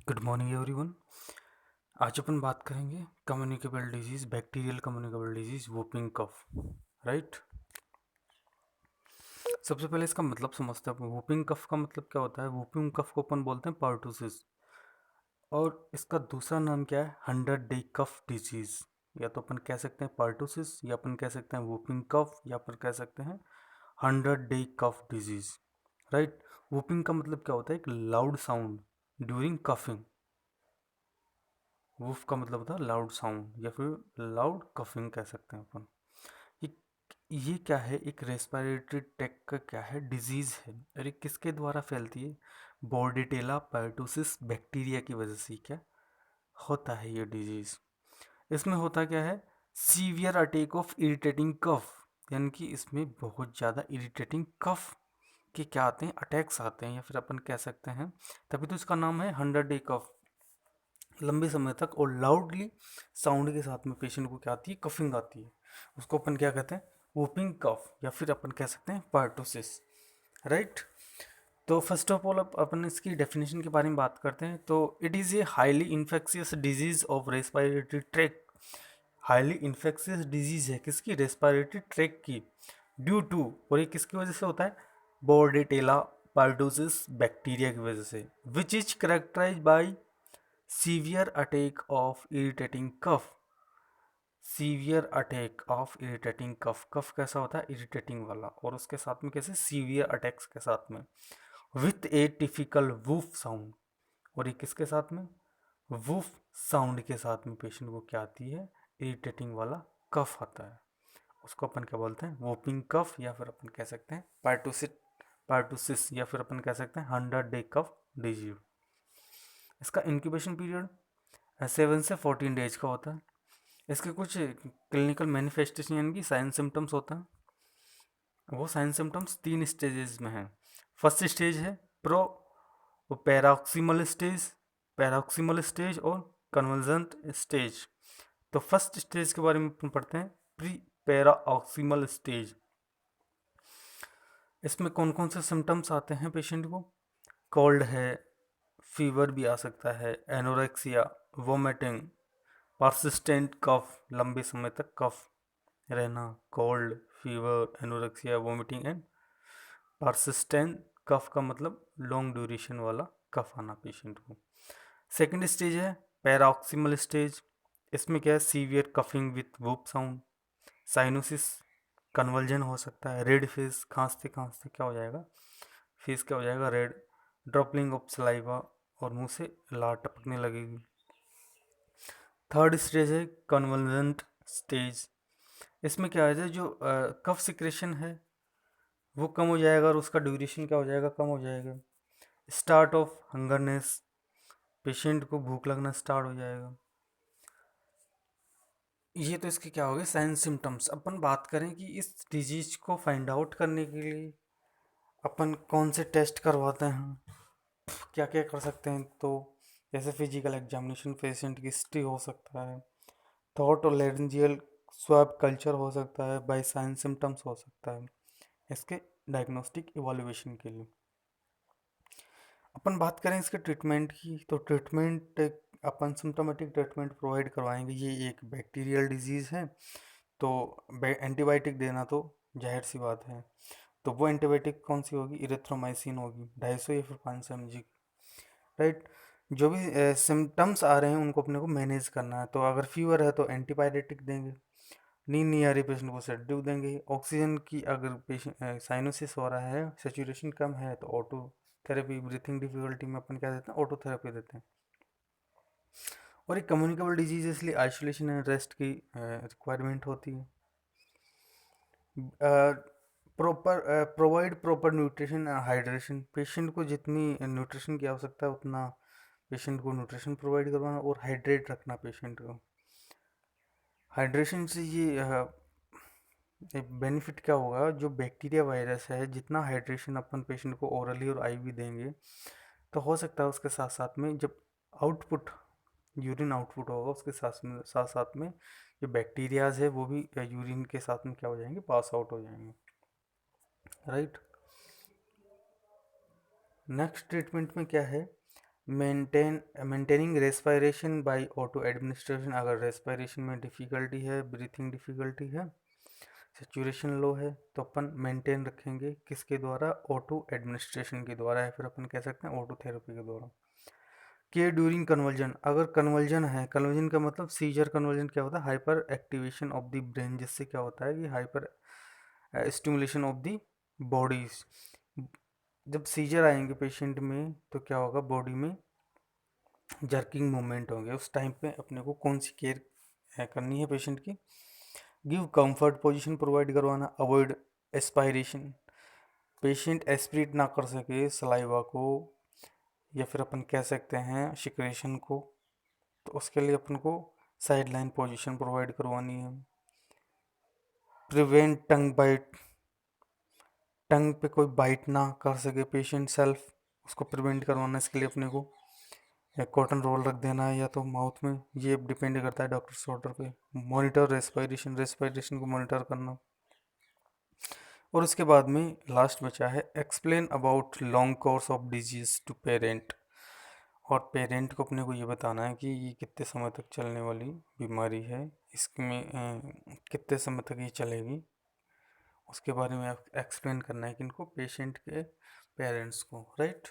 Good morning everyone. आज अपन बात करेंगे communicable disease, bacterial communicable disease whooping cough. Right. सबसे पहले इसका मतलब समझते हैं। वूपिंग कफ का मतलब क्या होता है? वूपिंग कफ को अपन बोलते हैं पर्टूसिस, और इसका दूसरा नाम क्या है? 100 डे कफ डिजीज। या तो अपन कह सकते हैं पर्टूसिस, या अपन कह सकते हैं वूपिंग कफ, या अपन कह सकते हैं 100 डे कफ डिजीज। राइट। वूपिंग का मतलब क्या होता है? एक loud sound during coughing. Woof का मतलब होता है लाउड साउंड, या फिर लाउड कफिंग कह सकते हैं अपन। ये ये क्या है? एक रेस्पिरेटरी ट्रैक का क्या है? डिजीज है। और ये किसके द्वारा फैलती है? बोर्डेटेला पर्टुसिस बैक्टीरिया की वजह से क्या होता है ये डिजीज। इसमें होता क्या है? सीवियर अटैक ऑफ इरिटेटिंग कफ, यानी कि इसमें बहुत ज़्यादा इरिटेटिंग कफ के क्या आते हैं? अटैक्स आते हैं, या फिर अपन कह सकते हैं, तभी तो इसका नाम है 100 डे कफ। लंबे समय तक और लाउडली साउंड के साथ में पेशेंट को क्या आती है? कफिंग आती है। उसको अपन क्या कहते हैं? वूपिंग कफ, या फिर अपन कह सकते हैं पार्टोसिस। राइट। तो फर्स्ट ऑफ ऑल अपन इसकी डेफिनेशन के बारे में बात करते हैं। तो it is a highly infectious disease of respiratory tract. Highly infectious disease है किसकी? रेस्पिरेटरी ट्रैक की। ड्यू टू, और ये किसकी वजह से होता है? बोर्डेटेला पार्टोसिस बैक्टीरिया की वजह से, which is characterize by severe attack of irritating cough. Severe attack of irritating cough. Cough कैसा होता है? इरिटेटिंग वाला, और उसके साथ में कैसे? सीवियर अटैक्स के साथ में, with A typical woof sound. और ये किसके साथ में? वूफ साउंड के साथ में पेशेंट को क्या आती है? इरिटेटिंग वाला कफ आता है। उसको अपन क्या बोलते हैं? वोपिंग कफ, या फिर अपन कह सकते हैं पार्टुसिस, या फिर अपन कह सकते हैं 100 डे कफ डिजीज। इसका इंक्यूबेशन पीरियड 7 से 14 डेज का होता है। इसके कुछ क्लिनिकल मैनिफेस्टेशन यानी कि साइन सिम्टम्स होता है। वो साइन सिम्टम्स 3 स्टेजेस में हैं। फर्स्ट स्टेज है प्रो पैराक्सिमल स्टेज, और कन्वर्जेंट स्टेज। तो फर्स्ट स्टेज के बारे में अपन पढ़ते हैं, प्री पैराऑक्सीमल स्टेज। इसमें कौन कौन से सिम्टम्स आते हैं पेशेंट को? कोल्ड है, फीवर भी आ सकता है, एनोरेक्सिया, वोमिटिंग, परसिस्टेंट कफ, लंबे समय तक कफ रहना, cold, fever, anorexia, vomiting and persistent cough का मतलब लॉन्ग ड्यूरेशन वाला कफ आना पेशेंट को। सेकेंड स्टेज है पैराऑक्सीमल स्टेज। इसमें क्या है? Severe coughing with whoop sound, cyanosis, conversion हो सकता है, रेड फेस, खांसते खांसते क्या हो जाएगा? फेस क्या हो जाएगा? रेड, ड्रॉपलिंग ऑफ सलाइवा, और मुंह से लार टपकने लगेगी। थर्ड स्टेज है कन्वर्जेंट स्टेज। इसमें क्या है? जो कफ सिक्रेशन है वो कम हो जाएगा, और उसका ड्यूरेशन क्या हो जाएगा? कम हो जाएगा। स्टार्ट ऑफ हंगरनेस, पेशेंट को भूख लगना स्टार्ट हो जाएगा। ये तो इसके क्या हो गए? Sign symptoms. अपन बात करें कि इस डिजीज को फाइंड आउट करने के लिए अपन कौन से टेस्ट करवाते हैं, क्या क्या कर सकते हैं। तो जैसे फिजिकल एग्जामिनेशन, पेशेंट की हिस्ट्री हो सकता है, थॉट और लेरेंजियल स्वैब कल्चर हो सकता है, बाई साइन सिम्टम्स हो सकता है इसके डायग्नोस्टिक इवैल्यूएशन के लिए। अपन बात करें इसके ट्रीटमेंट की, तो ट्रीटमेंट अपन सिम्टोमेटिक ट्रीटमेंट प्रोवाइड करवाएंगे। ये एक बैक्टीरियल डिजीज़ है, तो एंटीबायोटिक देना तो जाहिर सी बात है। तो वो एंटीबायोटिक कौन सी होगी? इरिथ्रोमाइसिन होगी, 250 या फिर 500 mg। राइट। जो भी सिम्टम्स आ रहे हैं उनको अपने को मैनेज करना है। तो अगर फीवर है तो एंटीबायोटिक देंगे, नींद नहीं आ रही पेशेंट को सेडेटिव देंगे। ऑक्सीजन की अगर पेशेंट साइनोसिस हो रहा है, सेचुरेशन कम है, तो ऑटो थेरेपी, ब्रीथिंग डिफिकल्टी में अपन क्या देते हैं? ऑटो थेरेपी देते हैं। और एक कम्युनिकेबल डिजीज इसलिए आइसोलेशन एंड रेस्ट की रिक्वायरमेंट होती है। Proper provide proper nutrition hydration, patient को जितनी न्यूट्रिशन की आवश्यकता है उतना पेशेंट को न्यूट्रिशन प्रोवाइड करवाना, और हाइड्रेट रखना पेशेंट को। हाइड्रेशन से ये बेनिफिट क्या होगा? जो बैक्टीरिया वायरस है, जितना हाइड्रेशन अपन पेशेंट को ओरली और आईवी देंगे, तो हो सकता है उसके साथ साथ में जब आउटपुट, यूरिन आउटपुट होगा, उसके साथ साथ में जो बैक्टीरियाज है वो भी यूरिन के साथ में क्या हो जाएंगे? पास आउट हो जाएंगे। राइट। नेक्स्ट ट्रीटमेंट में क्या है? Maintaining respiration bye auto administration, अगर रेस्पिरेशन में डिफ़िकल्टी है, ब्रीथिंग डिफ़िकल्टी है, सेचुरेशन लो है, तो अपन मेंटेन रखेंगे किसके द्वारा? ऑटो एडमिनिस्ट्रेशन के द्वारा, या फिर अपन कह सकते हैं ऑटो थेरेपी के द्वारा। केयर ड्यूरिंग कन्वर्जन, अगर कन्वर्जन है, कन्वर्जन का मतलब सीजर कन्वर्जन क्या होता है? Hyper activation of the brain, जिससे क्या होता है कि hyper stimulation of the bodies. जब सीजर आएंगे पेशेंट में तो क्या होगा? बॉडी में जर्किंग मूवमेंट होंगे। उस टाइम पे अपने को कौन सी केयर करनी है पेशेंट की? गिव कंफर्ट पोजीशन प्रोवाइड करवाना, अवॉइड एस्पायरेशन, पेशेंट एस्पिरेट ना कर सके सलाइवा को, या फिर अपन कह सकते हैं सिक्रेशन को, तो उसके लिए अपन को साइड लाइन पोजिशन प्रोवाइड करवानी है। प्रिवेंट टंग बाइट, टंग पे कोई बाइट ना कर सके पेशेंट सेल्फ, उसको प्रिवेंट करवाना, इसके लिए अपने को या कॉटन रोल रख देना है या तो माउथ में, ये डिपेंड करता है डॉक्टर ऑर्डर पे। मॉनिटर रेस्पिरेशन, रेस्पिरेशन को मॉनिटर करना। और उसके बाद में लास्ट बचा है explain about long course of disease to parent, और पेरेंट को अपने को ये बताना है कि ये कितने समय तक चलने वाली बीमारी है, इसमें कितने समय तक ये चलेगी, उसके बारे में एक्सप्लेन करना है किनको? पेशेंट के पेरेंट्स को, राइट।